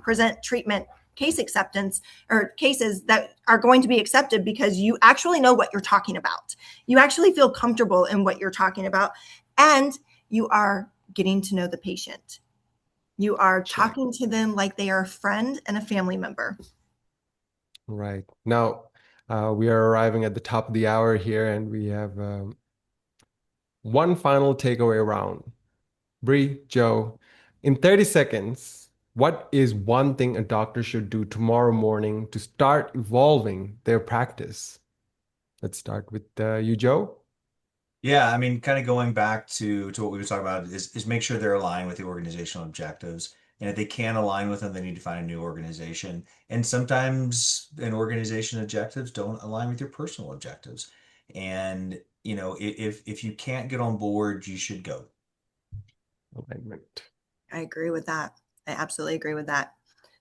present treatment case acceptance or cases that are going to be accepted because you actually know what you're talking about. You actually feel comfortable in what you're talking about, and you are getting to know the patient. You are talking to them like they are a friend and a family member. Right. Now, we are arriving at the top of the hour here, and we have one final takeaway round. Bree, Joe, in 30 seconds, what is one thing a doctor should do tomorrow morning to start evolving their practice? Let's start with you, Joe. Yeah, I mean, kind of going back to what we were talking about is make sure they're aligned with the organizational objectives. And if they can't align with them, they need to find a new organization. And sometimes an organization objectives don't align with your personal objectives. And if you can't get on board, you should go. Alignment. I agree with that. I absolutely agree with that.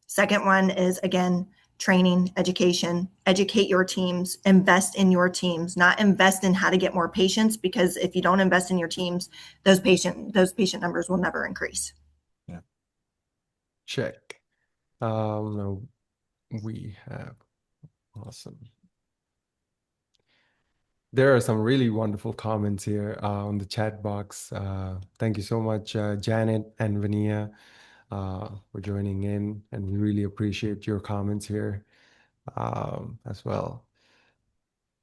Second one is, again, training, education. Educate your teams, invest in your teams, not invest in how to get more patients, because if you don't invest in your teams, those patient numbers will never increase. Yeah. Check. No, we have awesome. There are some really wonderful comments here on the chat box. Thank you so much, Janet and Vania, for joining in, and we really appreciate your comments here as well.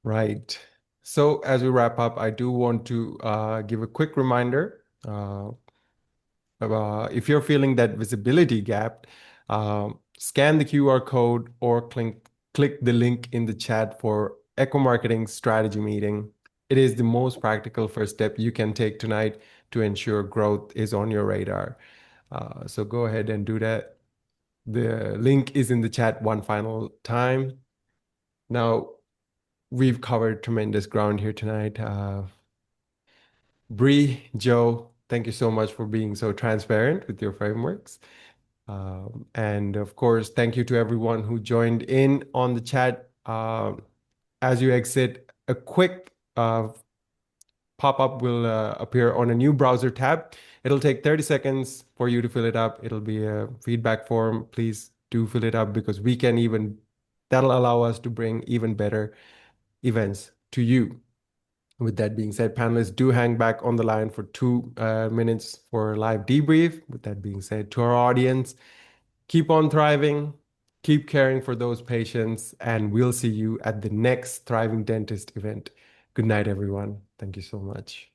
Right. So as we wrap up, I do want to give a quick reminder. If you're feeling that visibility gap, scan the QR code or click the link in the chat for Echo Marketing Strategy Meeting. It is the most practical first step you can take tonight to ensure growth is on your radar. So go ahead and do that. The link is in the chat one final time. Now, we've covered tremendous ground here tonight. Bree, Joe, thank you so much for being so transparent with your frameworks. And of course, thank you to everyone who joined in on the chat. As you exit, a quick pop-up will appear on a new browser tab. It'll take 30 seconds for you to fill it up. It'll be a feedback form. Please do fill it up because that'll allow us to bring even better events to you. With that being said, panelists do hang back on the line for 2 minutes for a live debrief. With that being said, to our audience, keep on thriving, keep caring for those patients, and we'll see you at the next Thriving Dentist event. Good night, everyone. Thank you so much.